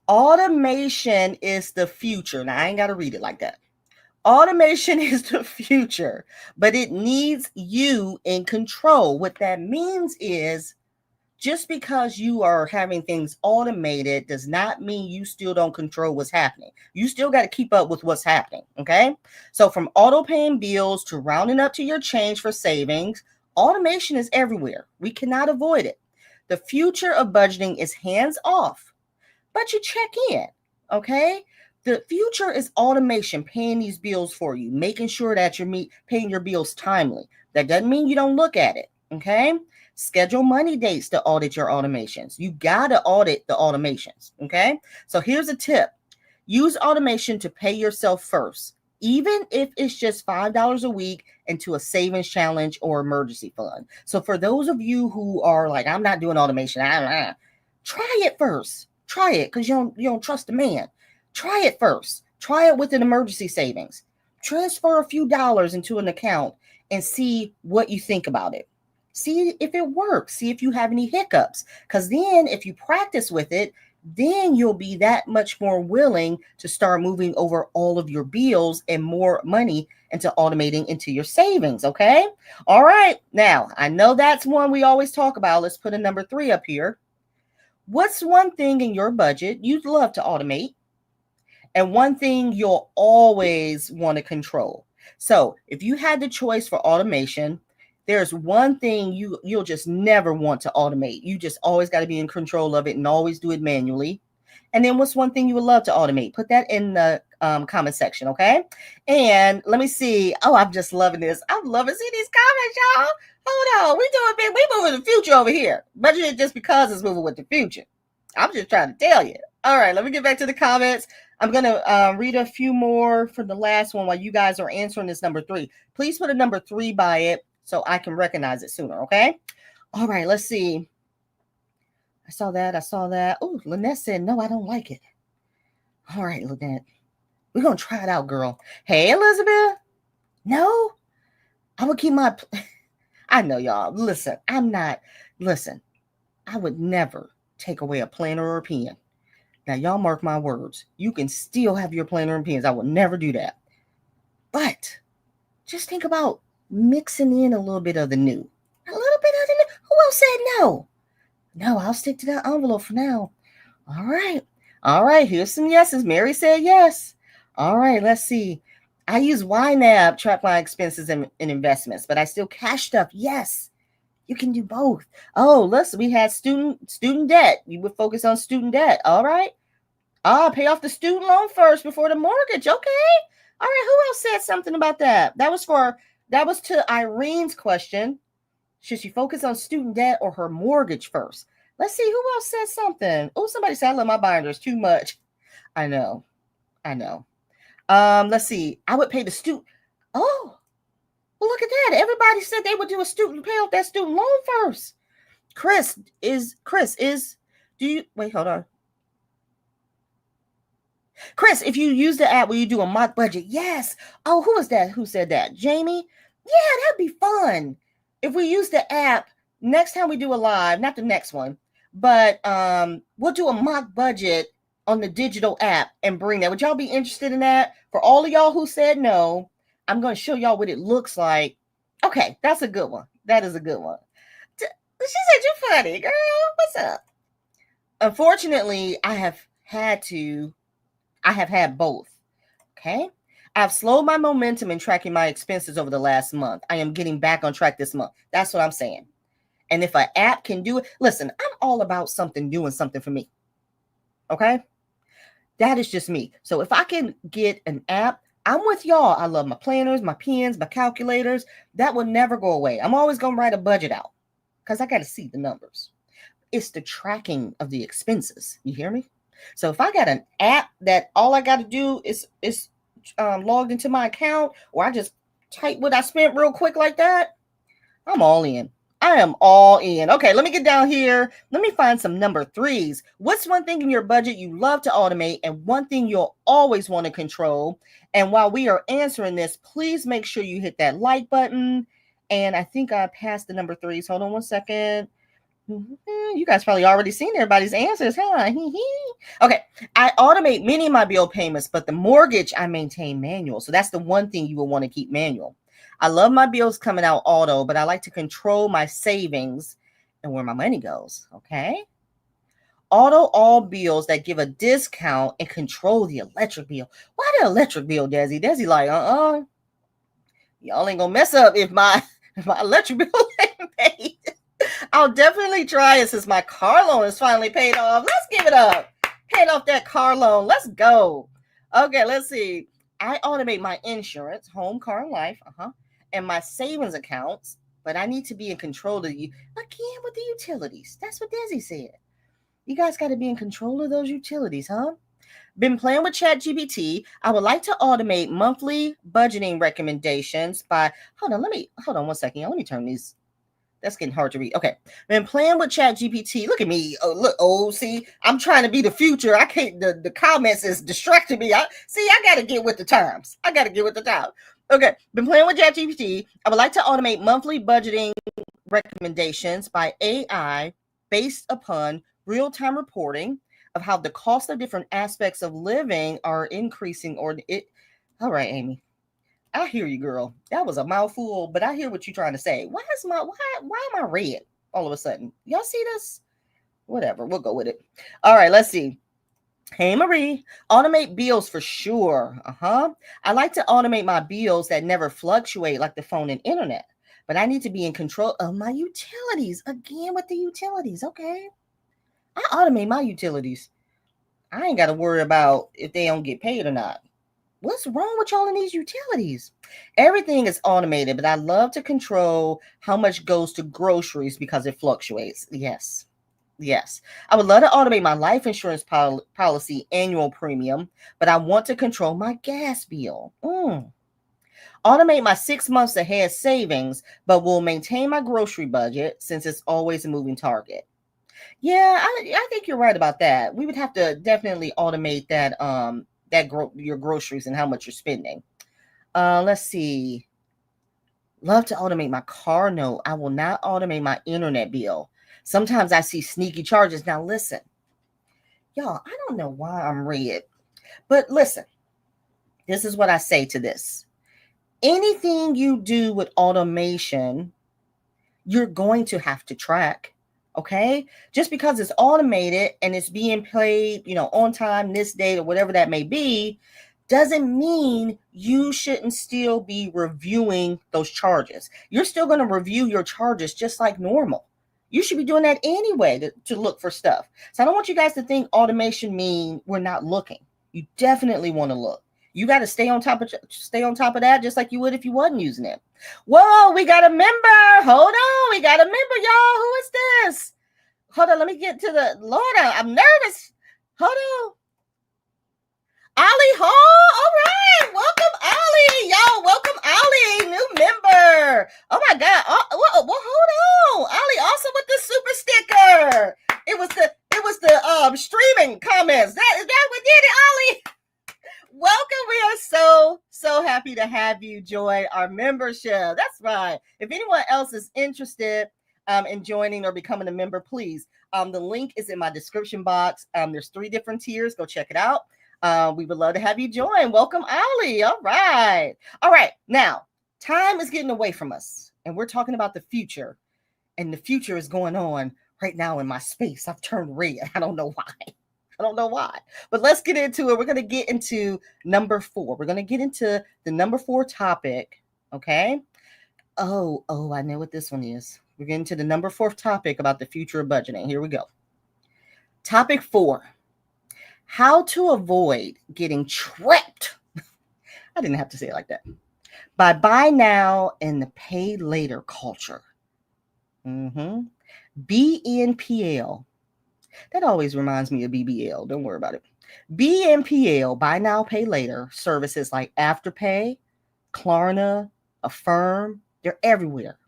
Automation is the future. Now, I ain't got to read it like that. Automation is the future, but it needs you in control. What that means is just because you are having things automated does not mean you still don't control what's happening. You still got to keep up with what's happening, okay? So from auto paying bills to rounding up to your change for savings, automation is everywhere. We cannot avoid it. The future of budgeting is hands off, but you check in, okay? The future is automation, paying these bills for you, making sure that you're paying your bills timely. That doesn't mean you don't look at it, okay? Schedule money dates to audit your automations. You got to audit the automations, okay? So here's a tip. Use automation to pay yourself first, even if it's just $5 a week into a savings challenge or emergency fund. So for those of you who are like, I'm not doing automation, try it first. Try it because you don't trust the man. Try it first. Try it with an emergency savings. Transfer a few dollars into an account and see what you think about it. See if it works. See if you have any hiccups. Because then if you practice with it, then you'll be that much more willing to start moving over all of your bills and more money into automating into your savings, okay? All right. Now, I know that's one we always talk about. Let's put a number 3 up here. What's one thing in your budget you'd love to automate? And one thing you'll always want to control. So if you had the choice for automation, there's one thing you'll just never want to automate. You just always got to be in control of it and always do it manually. And then what's one thing you would love to automate? Put that in the comment section, okay? And let me see. Oh, I'm just loving this. I'm loving seeing these comments, y'all. Hold on. We moving the future over here. Budget just because it's moving with the future. I'm just trying to tell you. All right, let me get back to the comments. I'm going to read a few more from the last one while you guys are answering this number 3. Please put a number 3 by it so I can recognize it sooner, okay? All right, let's see. I saw that. Oh, Lynette said, no, I don't like it. All right, Lynette. We're going to try it out, girl. Hey, Elizabeth. No, I'm going to keep my... I know, y'all. Listen, I would never take away a planner or a pen. Now, y'all mark my words. You can still have your planner and pens. I will never do that. But Just think about mixing in a little bit of the new. A little bit of the new. Who else said no? No, I'll stick to that envelope for now. All right. All right. Here's some yeses. Mary said yes. All right. Let's see. I use YNAB, track my expenses and investments, but I still cash stuff. Yes. You can do both. Oh, listen, we had student debt. You would focus on student debt. All right. Pay off the student loan first before the mortgage. Okay. All right. Who else said something about that? That was to Irene's question. Should she focus on student debt or her mortgage first? Let's see who else said something. Oh, somebody said I love my binders too much. I know. Let's see. I would pay the student. Oh, well, look at that. Everybody said they would do pay off that student loan first. Chris, do you wait, hold on. Chris, if you use the app, will you do a mock budget? Yes. Oh, who is that? Who said that? Jamie? Yeah, that'd be fun. If we use the app, next time we do a live, not the next one, but we'll do a mock budget on the digital app and bring that. Would y'all be interested in that? For all of y'all who said no, I'm going to show y'all what it looks like. Okay, that's a good one. That is a good one. She said you're funny, girl. What's up? Unfortunately, I have had both. Okay. I've slowed my momentum in tracking my expenses over the last month. I am getting back on track this month. That's what I'm saying. And if an app can do it, listen, I'm all about something doing something for me. Okay. That is just me. So if I can get an app, I'm with y'all. I love my planners, my pens, my calculators. That will never go away. I'm always going to write a budget out because I got to see the numbers. It's the tracking of the expenses. You hear me? So if I got an app that all I got to do is logged into my account, or I just type what I spent real quick like that, I'm all in. I am all in. Okay, let me get down here. Let me find some number threes. What's one thing in your budget you love to automate and one thing you'll always want to control? And while we are answering this, please make sure you hit that like button. And I think I passed the number threes. Hold on one second. You guys probably already seen everybody's answers, huh? Okay, I automate many of my bill payments, but the mortgage I maintain manual. So that's the one thing you will want to keep manual. I love my bills coming out auto, but I like to control my savings and where my money goes. Okay. Auto all bills that give a discount and control the electric bill. Why the electric bill, Desi? Desi like, y'all ain't gonna mess up if my electric bill ain't paid. I'll definitely try it since my car loan is finally paid off. Let's give it up. Paid off that car loan. Let's go. Okay, let's see. I automate my insurance, home, car, and life, and my savings accounts, but I need to be in control of you again with the utilities. That's what Desi said. You guys got to be in control of those utilities, huh? Been playing with ChatGPT. I would like to automate monthly budgeting recommendations by, hold on one second. Let me turn these. That's getting hard to read. Okay. Been playing with ChatGPT. Look at me. See, I'm trying to be the future. I can't, the comments is distracting me. I got to get with the times. Okay. Been playing with ChatGPT. I would like to automate monthly budgeting recommendations by AI based upon real-time reporting of how the cost of different aspects of living are increasing All right, Amy. I hear you, girl. That was a mouthful, but I hear what you're trying to say. Why am I red all of a sudden? Y'all see this? Whatever, we'll go with it. All right, let's see. Hey, Marie, automate bills for sure. I like to automate my bills that never fluctuate like the phone and internet, but I need to be in control of my utilities. Again with the utilities, okay? I automate my utilities. I ain't got to worry about if they don't get paid or not. What's wrong with y'all in these utilities? Everything is automated, but I love to control how much goes to groceries because it fluctuates. Yes. I would love to automate my life insurance policy annual premium, but I want to control my gas bill. Automate my 6 months ahead savings, but will maintain my grocery budget since it's always a moving target. Yeah, I think you're right about that. We would have to definitely automate that your groceries and how much you're spending. Let's see. Love to automate my car note. I will not automate my internet bill. Sometimes I see sneaky charges. Now listen, y'all, I don't know why I'm red, but listen, this is what I say to this. Anything you do with automation, you're going to have to track. Okay. Just because it's automated and it's being paid, on time, this date, or whatever that may be, doesn't mean you shouldn't still be reviewing those charges. You're still going to review your charges just like normal. You should be doing that anyway to look for stuff. So I don't want you guys to think automation mean we're not looking. You definitely want to look. You got to stay on top of that, just like you would if you wasn't using it. Whoa, we got a member. Hold on, we got a member, y'all. Who is this? Hold on, let me get to the Lord. I'm nervous. Hold on. Ollie Hall. All right. Welcome, Ollie. Y'all, welcome, Ollie. New member. Oh my God. Well, hold on. Ollie also with the super sticker. It was the streaming comments. Is that what did it, Ollie? Welcome. We are so happy to have you join our membership. That's right. If anyone else is interested in joining or becoming a member, please. The link is in my description box. There's 3 different tiers. Go check it out. We would love to have you join. Welcome, Ollie. All right. Now, time is getting away from us, and we're talking about the future. And the future is going on right now in my space. I've turned red. I don't know why. But let's get into it. We're going to get into number 4. We're going to get into the number 4 topic. Okay. Oh, I know what this one is. We're getting to the number 4 topic about the future of budgeting. Here we go. Topic 4. How to avoid getting trapped. I didn't have to say it like that. By buy now and the pay later culture. BNPL. That always reminds me of BBL. Don't worry about it. BNPL, buy now, pay later, services like Afterpay, Klarna, Affirm, they're everywhere.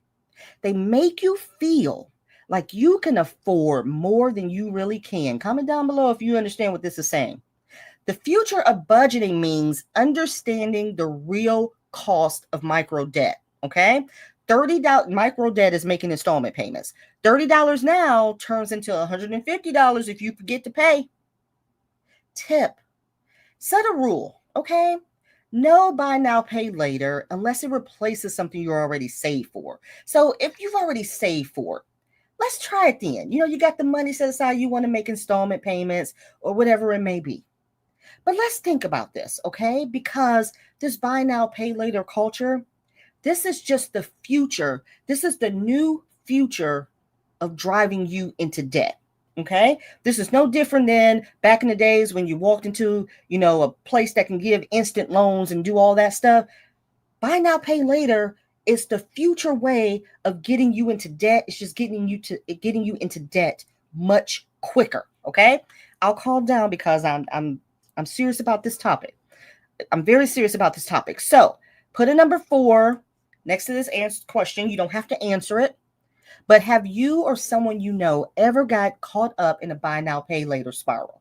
They make you feel like you can afford more than you really can. Comment down below if you understand what this is saying. The future of budgeting means understanding the real cost of micro debt. Okay. $30 micro debt is making installment payments. $30 now turns into $150 if you forget to pay. Tip. Set a rule. Okay. No buy now, pay later unless it replaces something you already saved for. So if you've already saved for it, let's try it then. You got the money set aside, you want to make installment payments or whatever it may be. But let's think about this, okay? Because this buy now, pay later culture, this is just the future. This is the new future of driving you into debt. Okay. This is no different than back in the days when you walked into, a place that can give instant loans and do all that stuff. Buy now, pay later is the future way of getting you into debt. It's just getting you into debt much quicker. Okay. I'll calm down because I'm serious about this topic. I'm very serious about this topic. So put a number 4 next to this question. You don't have to answer it. But have you or someone you know ever got caught up in a buy now, pay later spiral?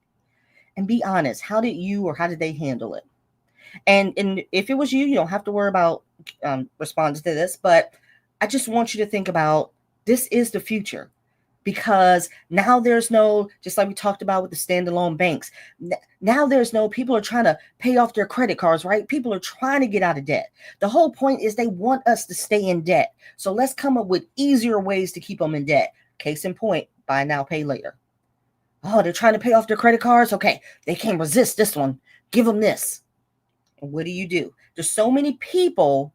And be honest, how did they handle it? And if it was you, you don't have to worry about responding to this. But I just want you to think about this is the future. Because now there's no, just like we talked about with the standalone banks, now there's no, people are trying to pay off their credit cards, right? People are trying to get out of debt. The whole point is they want us to stay in debt. So let's come up with easier ways to keep them in debt. Case in point, buy now, pay later. Oh, they're trying to pay off their credit cards. Okay, they can't resist this one. Give them this. And what do? There's so many people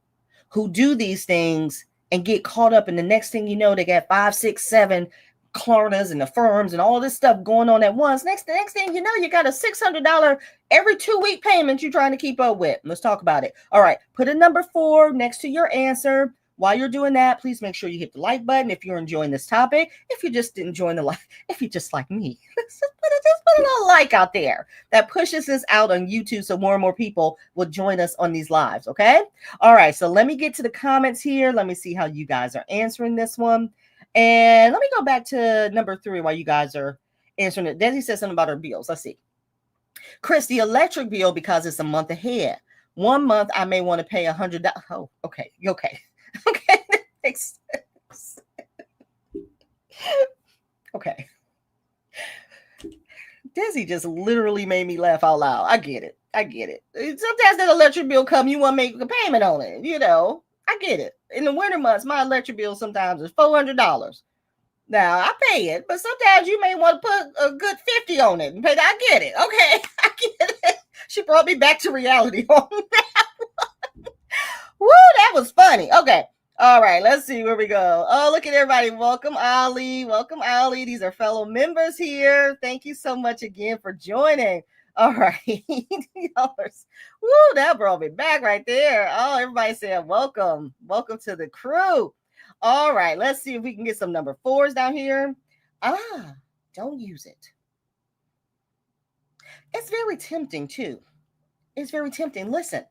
who do these things and get caught up. And the next thing you know, they got 5, 6, 7 Klarnas and the firms and all this stuff going on at once. Next thing you know, you got a $600 every 2-week payment you're trying to keep up with. Let's talk about it. All right. Put a number 4 next to your answer. While you're doing that, please make sure you hit the like button if you're enjoying this topic. If you're just enjoying the like, if you're just like me, just put a little like out there. That pushes us out on YouTube so more and more people will join us on these lives. Okay. All right. So let me get to the comments here. Let me see how you guys are answering this one. And let me go back to number 3 while you guys are answering it. Desi says something about her bills. Let's see. Chris, the electric bill, because it's a month ahead. 1 month, I may want to pay $100. Oh, okay. Okay. Okay. Makes sense. Okay. Desi just literally made me laugh out loud. I get it. I get it. Sometimes that electric bill come, you want to make a payment on it. I get it. In the winter months, my electric bill sometimes is $400. Now I pay it, but sometimes you may want to put a good 50 on it and pay that. I get it. Okay, I get it. She brought me back to reality on that. Woo, that was funny. Okay. All right, let's see where we go. Oh, look at everybody. Welcome, Ali. Welcome, Ali. These are fellow members here. Thank you so much again for joining. All right. Woo, that brought me back right there. Oh, everybody said welcome. Welcome to the crew. All right, let's see if we can get some number 4s down here. Don't use it. It's very tempting too. It's very tempting. Listen,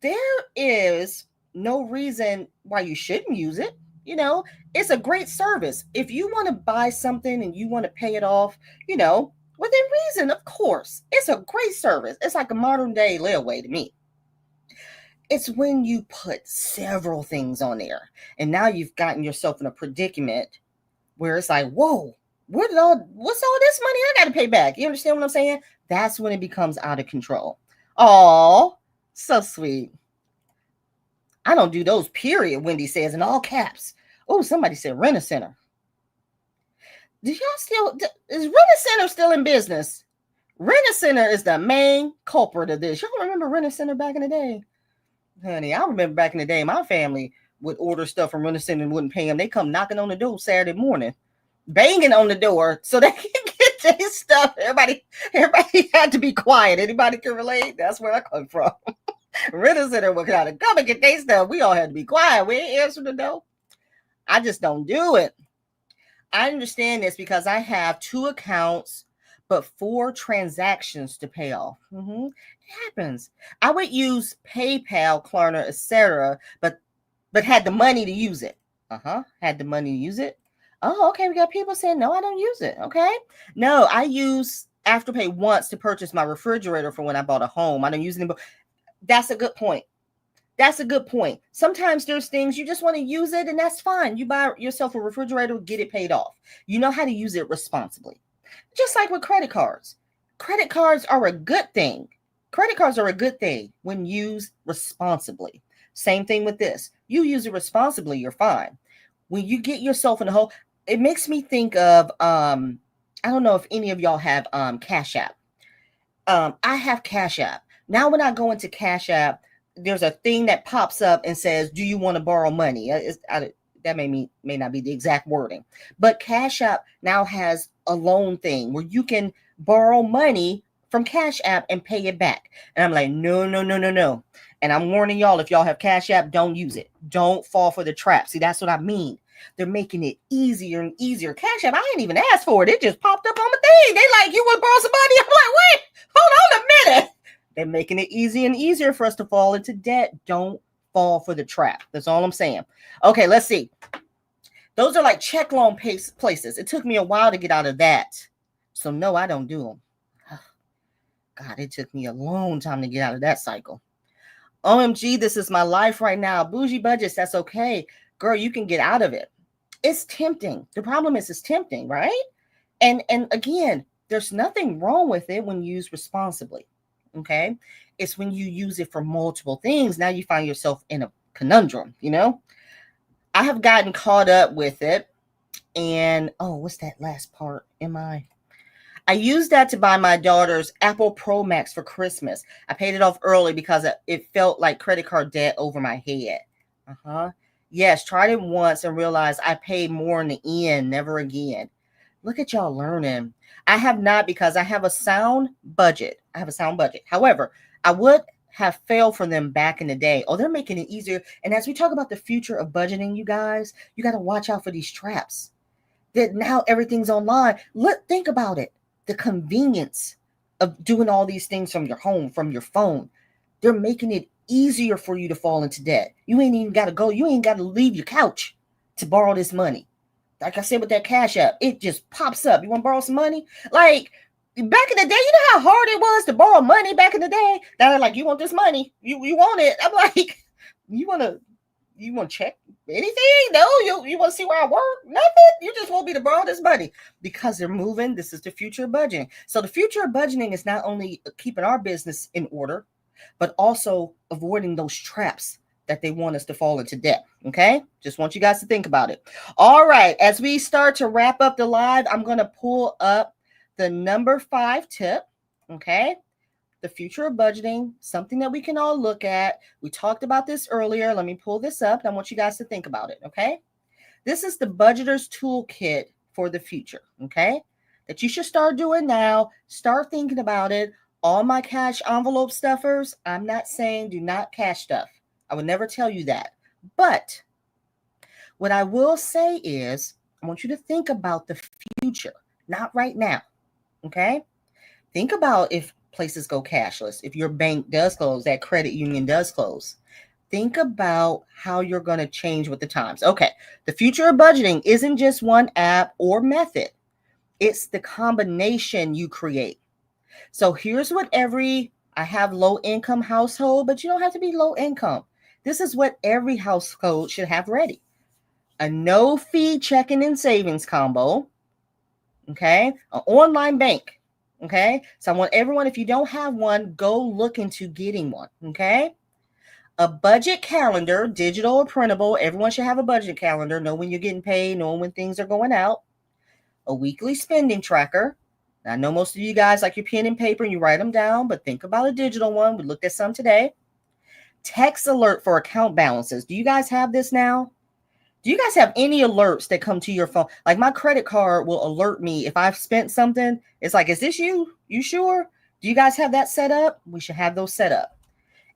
there is no reason why you shouldn't use it. It's a great service. If you want to buy something and you want to pay it off, within reason, of course. It's a great service. It's like a modern day layaway to me. It's when you put several things on there and now you've gotten yourself in a predicament where it's like, whoa, what's all this money I got to pay back? You understand what I'm saying? That's when it becomes out of control. Oh, so sweet. I don't do those, period, Wendy says in all caps. Oh, somebody said Rent-A-Center. Is Rent-A-Center still in business? Rent-A-Center is the main culprit of this. Y'all remember Rent-A-Center back in the day? Honey, I remember back in the day, my family would order stuff from Rent-A-Center and wouldn't pay them. They come knocking on the door Saturday morning, banging on the door so they can get their stuff. Everybody had to be quiet. Anybody can relate? That's where I come from. Rent-A-Center would kind of come and get their stuff. We all had to be quiet. We ain't answer the door. I just don't do it. I understand this because I have 2 accounts, but 4 transactions to pay off. It happens. I would use PayPal, Klarna, etc., but had the money to use it. Had the money to use it. Oh, okay. We got people saying, no, I don't use it. Okay. No, I use Afterpay once to purchase my refrigerator for when I bought a home. I don't use it anymore. That's a good point. Sometimes there's things you just want to use it, and that's fine. You buy yourself a refrigerator, get it paid off. You know how to use it responsibly. Just like with credit cards. Credit cards are a good thing. Credit cards are a good thing when used responsibly. Same thing with this. You use it responsibly, you're fine. When you get yourself in a hole, it makes me think of, I don't know if any of y'all have Cash App. I have Cash App. Now when I go into Cash App, there's a thing that pops up and says, do you want to borrow money? That may not be the exact wording, but Cash App now has a loan thing where you can borrow money from Cash App and pay it back. And I'm like, no. And I'm warning y'all, if y'all have Cash App, don't use it. Don't fall for the trap. See, that's what I mean. They're making it easier and easier. Cash App, I didn't even ask for it. It just popped up on my thing. They like, you want to borrow some money? I'm like, wait, hold on a minute. They're making it easier and easier for us to fall into debt. Don't fall for the trap. That's all I'm saying. Okay, let's see. Those are like check loan places. It took me a while to get out of that. So no, I don't do them. God, it took me a long time to get out of that cycle. OMG, this is my life right now. Bougie budgets, that's okay. Girl, you can get out of it. It's tempting. The problem is it's tempting, right? And again, there's nothing wrong with it when used responsibly. Okay, it's when you use it for multiple things. Now you find yourself in a conundrum. I have gotten caught up with it. And what's that last part? I used that to buy my daughter's Apple Pro Max for Christmas. I paid it off early because it felt like credit card debt over my head. Yes, tried it once and realized I paid more in the end. Never again. Look at y'all learning. I have not, because I have a sound budget. However, I would have failed for them back in the day. They're making it easier. And as we talk about the future of budgeting, you guys, you got to watch out for these traps. That now everything's online. Think about it. The convenience of doing all these things from your home, from your phone. They're making it easier for you to fall into debt. You ain't even got to go. You ain't got to leave your couch to borrow this money. Like I said with that Cash App, it just pops up. You want to borrow some money? Like back in the day, you know how hard it was to borrow money back in the day? Now they're like, you want this money? You want it? I'm like, you want to You want to check anything? No, you want to see where I work? Nothing. You just want me to borrow this money because they're moving. This is the future of budgeting. So the future of budgeting is not only keeping our business in order, but also avoiding those traps that they want us to fall into debt. Okay, just want you guys to think about it. All right, as we start to wrap up the live, I'm going to pull up the number 5 tip. Okay, the future of budgeting, something that we can all look at. We talked about this earlier. Let me pull this up. I want you guys to think about it. Okay, this is the budgeter's toolkit for the future. Okay, that you should start doing now. Start thinking about it. All my cash envelope stuffers, I'm not saying do not cash stuff. I would never tell you that. But what I will say is I want you to think about the future, not right now. Okay? Think about if places go cashless, if your bank does close, that credit union does close. Think about how you're going to change with the times. Okay, the future of budgeting isn't just one app or method. It's the combination you create. So here's what I have low income household, but you don't have to be low income. This is what every household should have ready. A no fee checking and savings combo. Okay. An online bank. Okay. So I want everyone, if you don't have one, go look into getting one. Okay. A budget calendar, digital or printable. Everyone should have a budget calendar. Know when you're getting paid, know when things are going out. A weekly spending tracker. Now, I know most of you guys like your pen and paper and you write them down, but think about a digital one. We looked at some today. Text alert for account balances. Do you guys have this now? Do you guys have any alerts that come to your phone? Like my credit card will alert me if I've spent something. It's like, is this you? You sure? Do you guys have that set up? We should have those set up.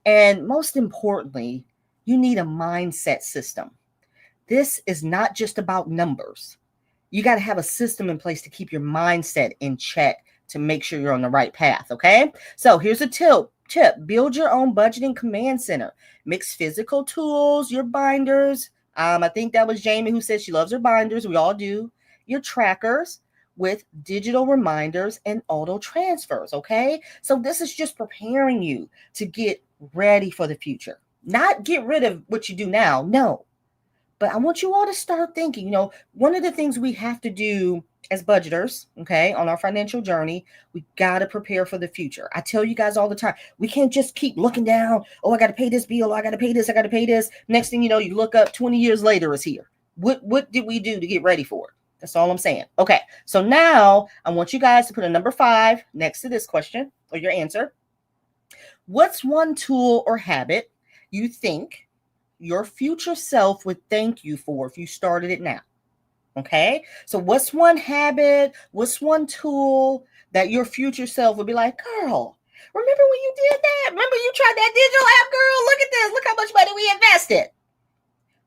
And most importantly, you need a mindset system. This is not just about numbers. You got to have a system in place to keep your mindset in check to make sure you're on the right path. Okay. So here's a tip. Build your own budgeting command center. Mix physical tools, your binders. I think that was Jamie who said she loves her binders. We all do. Your trackers with digital reminders and auto transfers. Okay. So this is just preparing you to get ready for the future. Not get rid of what you do now. No. But I want you all to start thinking, one of the things we have to do as budgeters, okay, on our financial journey, we got to prepare for the future. I tell you guys all the time, we can't just keep looking down. Oh, I got to pay this bill. I got to pay this. I got to pay this. Next thing you know, you look up 20 years later, it's here. What did we do to get ready for it? That's all I'm saying. Okay. So now I want you guys to put a number 5 next to this question or your answer. What's one tool or habit you think your future self would thank you for if you started it now? Okay. So what's one habit? What's one tool that your future self would be like, girl, remember when you did that? Remember you tried that digital app, girl? Look at this. Look how much money we invested.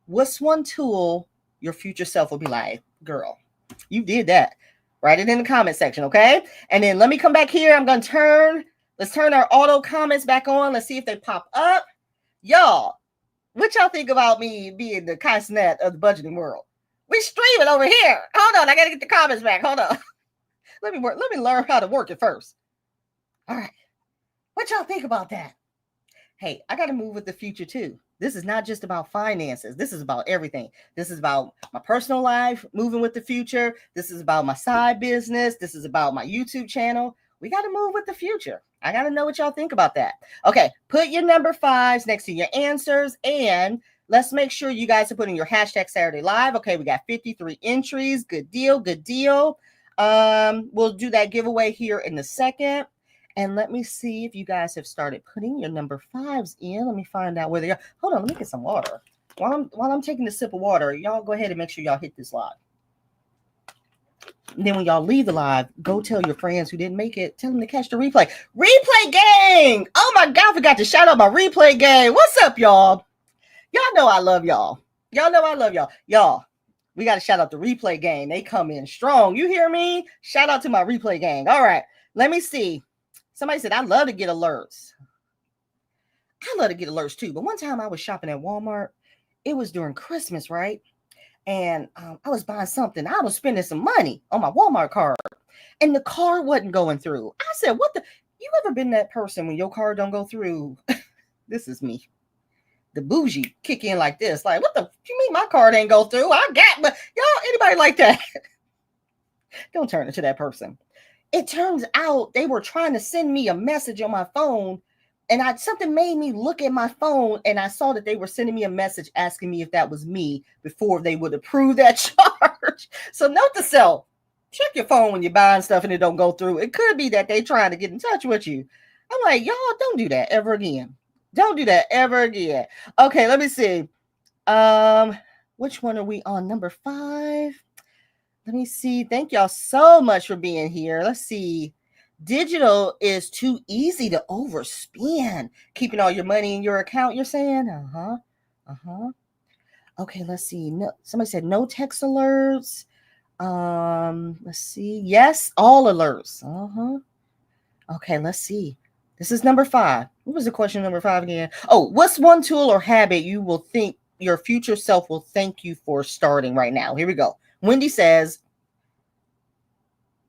What's one tool your future self will be like, girl, you did that. Write it in the comment section. Okay. And then let me come back here. Let's turn our auto comments back on. Let's see if they pop up. Y'all, what y'all think about me being the Castanet of the budgeting world? We streaming over here. Hold on, I gotta get the comments back. Hold on. Let me learn how to work it first. All right. What y'all think about that? Hey, I gotta move with the future too. This is not just about finances. This is about everything. This is about my personal life, moving with the future. This is about my side business. This is about my YouTube channel. We got to move with the future. I got to know what y'all think about that. Okay, put your number 5s next to your answers, and let's make sure you guys are putting your hashtag Saturday Live. Okay, we got 53 entries. Good deal, good deal. We'll do that giveaway here in a second. And let me see if you guys have started putting your number 5s in. Let me find out where they are. Hold on, let me get some water. While I'm taking a sip of water, y'all go ahead and make sure y'all hit this live. And then when y'all leave the live, go tell your friends who didn't make it, tell them to catch the replay. Replay gang! Oh my God, I forgot to shout out my replay gang. What's up, y'all? Y'all know I love y'all. Y'all know I love y'all. Y'all, we got to shout out the replay gang. They come in strong. You hear me? Shout out to my replay gang. All right, let me see. Somebody said, I love to get alerts. I love to get alerts too. But one time I was shopping at Walmart. It was during Christmas, right? And I was buying something. I was spending some money on my Walmart card. And the card wasn't going through. I said, what the? You ever been that person when your card don't go through? This is me. the bougie kick in like this. Like, what the you mean my card ain't go through? I got, but y'all, anybody like that? Don't turn into that person. It turns out they were trying to send me a message on my phone, and something made me look at my phone, and I saw that they were sending me a message asking me if that was me before they would approve that charge. So note to self, check your phone when you're buying stuff and it don't go through. It could be that they trying to get in touch with you. I'm like, y'all, don't do that ever again. Don't do that ever again. Okay, let me see. Which one are we on? Number 5. Let me see. Thank y'all so much for being here. Let's see. Digital is too easy to overspend. Keeping all your money in your account, you're saying? Okay, let's see. No, somebody said no text alerts. Let's see. Yes, all alerts. Okay, let's see. This is number 5. What was the question number 5 again? Oh, what's one tool or habit you will think your future self will thank you for starting right now? Here we go. Wendy says,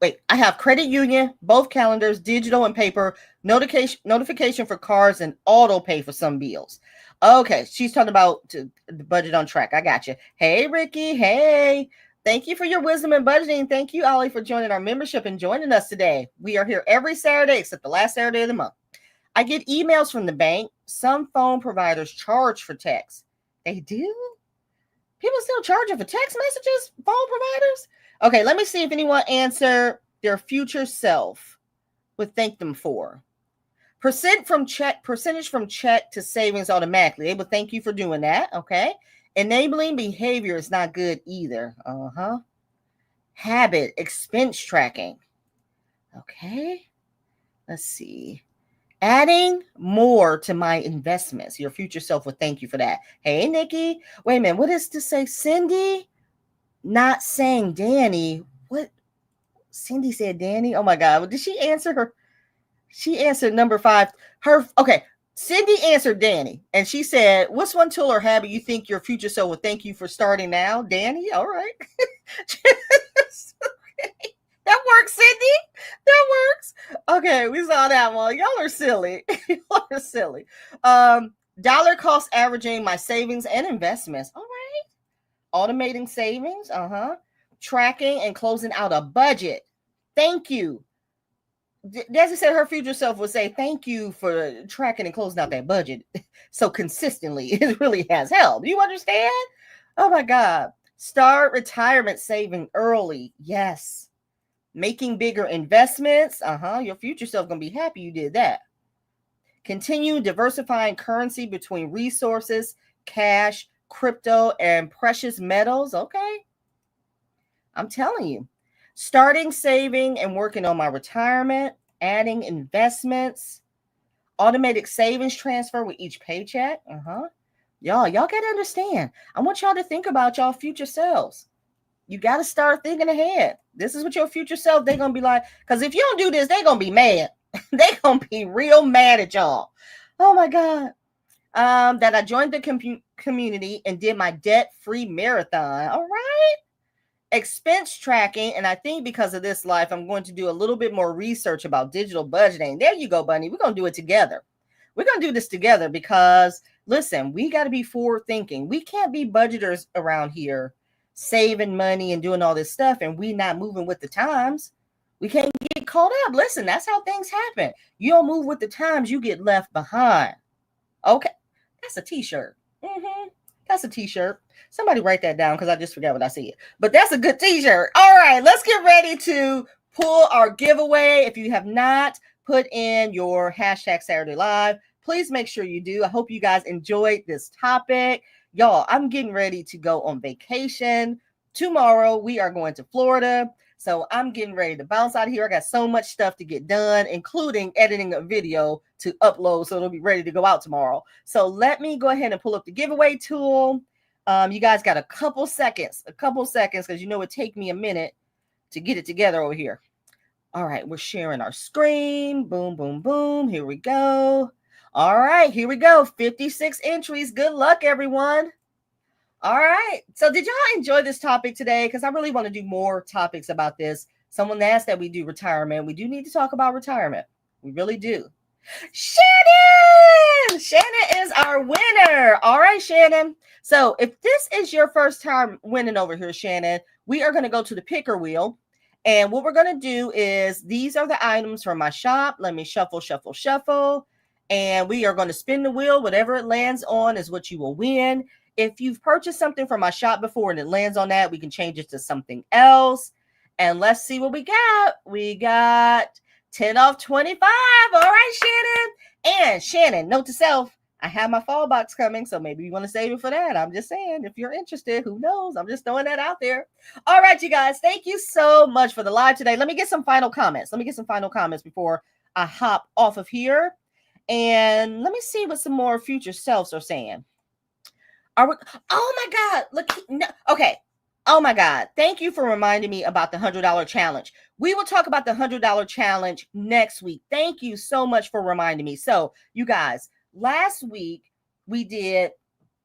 wait, I have credit union, both calendars, digital and paper, notification for cars, and auto pay for some bills. Okay, she's talking about the budget on track. I got you. Hey, Ricky. Hey. Thank you for your wisdom and budgeting. Thank you, Ollie, for joining our membership and joining us today. We are here every Saturday except the last Saturday of the month. I get emails from the bank. Some phone providers charge for text. They do? People still charging for text messages? Phone providers? Okay, let me see if anyone answered their future self would thank them for. Percentage from check to savings automatically. They would thank you for doing that. Okay. Enabling behavior is not good either. Habit, expense tracking. Okay. Let's see. Adding more to my investments. Your future self would thank you for that. Hey, Nikki. Wait a minute. What is to say? Cindy? Not saying Danny. What? Cindy said Danny? Oh my God. Did she answer her? She answered number 5. Okay. Cindy answered Danny, and she said, what's one tool or habit you think your future self would thank you for starting now? Danny? All right. That works, Cindy. That works. Okay, we saw that one. Y'all are silly. Y'all are silly. Dollar cost averaging my savings and investments. All right. Automating savings. Tracking and closing out a budget. Thank you. Desi said her future self would say thank you for tracking and closing out that budget so consistently. It really has helped. You understand? Oh my God. Start retirement saving early. Yes. Making bigger investments. Your future self gonna be happy you did that. Continue diversifying currency between resources, cash, crypto, and precious metals. Okay. I'm telling you. Starting saving and working on my retirement, adding investments, automatic savings transfer with each paycheck. Y'all got to understand. I want y'all to think about y'all future selves. You got to start thinking ahead. This is what your future self, they're going to be like, because if you don't do this, they're going to be mad. They're going to be real mad at y'all. Oh my God. That I joined the community and did my debt-free marathon. All right. Expense tracking, and I think because of this life, I'm going to do a little bit more research about digital budgeting. There you go, Bunny. We're going to do it together. We're going to do this together because, listen, we got to be forward thinking. We can't be budgeters around here saving money and doing all this stuff, and we not moving with the times. We can't get caught up. Listen, that's how things happen. You don't move with the times, you get left behind. Okay, that's a t-shirt. That's a t-shirt. Somebody write that down because I just forgot what I said. But that's a good t-shirt. All right, let's get ready to pull our giveaway. If you have not put in your hashtag Saturday Live, please make sure you do. I hope you guys enjoyed this topic. Y'all, I'm getting ready to go on vacation. Tomorrow, we are going to Florida. So I'm getting ready to bounce out of here. I got so much stuff to get done, including editing a video to upload so it'll be ready to go out tomorrow. So let me go ahead and pull up the giveaway tool. You guys got a couple seconds, because you know it take me a minute to get it together over here. All right, we're sharing our screen. Boom, boom, boom. Here we go. All right, here we go. 56 entries. Good luck, everyone. All right. So did y'all enjoy this topic today? Because I really want to do more topics about this. Someone asked that we do retirement. We do need to talk about retirement. We really do. Shannon! Shannon is our winner. All right, Shannon. So if this is your first time winning over here, Shannon, we are going to go to the picker wheel. And what we're going to do is these are the items from my shop. Let me shuffle, shuffle, shuffle. And we are going to spin the wheel. Whatever it lands on is what you will win. If you've purchased something from my shop before and it lands on that, we can change it to something else. And let's see what we got. We got 10 off 25. All right, Shannon. And Shannon, note to self, I have my fall box coming, so maybe you want to save it for that. I'm just saying, if you're interested, who knows? I'm just throwing that out there. All right, you guys, thank you so much for the live today. Let me get some final comments. Before I hop off of here. And let me see what some more future selves are saying. Are we? Oh my God! Look, no, okay. Oh my God! Thank you for reminding me about the $100 challenge. We will talk about the $100 challenge next week. Thank you so much for reminding me. So, you guys, last week we did.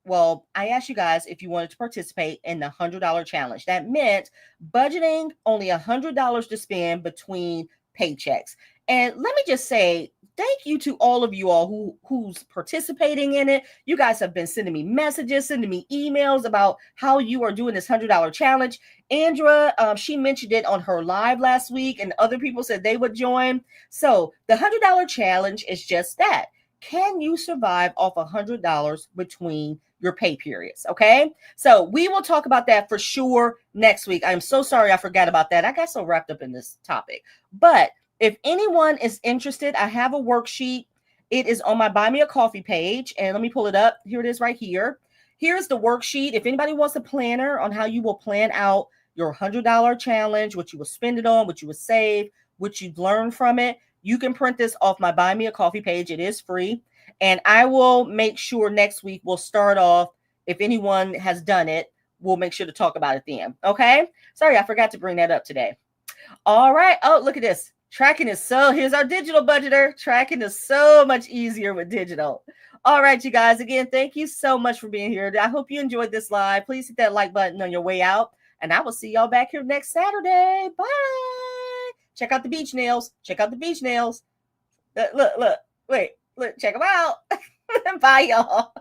Well, I asked you guys if you wanted to participate in the $100 challenge. That meant budgeting only $100 to spend between paychecks. And let me just say, thank you to all of you all who's participating in it. You guys have been sending me messages, sending me emails about how you are doing this $100 challenge. Andra, she mentioned it on her live last week, and other people said they would join. So the $100 challenge is just that. Can you survive off $100 between your pay periods? Okay. So we will talk about that for sure next week. I'm so sorry I forgot about that. I got so wrapped up in this topic. But if anyone is interested, I have a worksheet. It is on my Buy Me a Coffee page. And let me pull it up. Here it is right here. Here's the worksheet. If anybody wants a planner on how you will plan out your $100 challenge, what you will spend it on, what you will save, what you've learned from it, you can print this off my Buy Me a Coffee page. It is free. And I will make sure next week we'll start off. If anyone has done it, we'll make sure to talk about it then. Okay. Sorry, I forgot to bring that up today. All right. Oh, look at this. Tracking is here's our digital budgeter. Tracking is so much easier with digital. All right, you guys. Again, thank you so much for being here. I hope you enjoyed this live. Please hit that like button on your way out. And I will see y'all back here next Saturday. Bye. Check out the beach nails. Look, wait, look, check them out. Bye, y'all.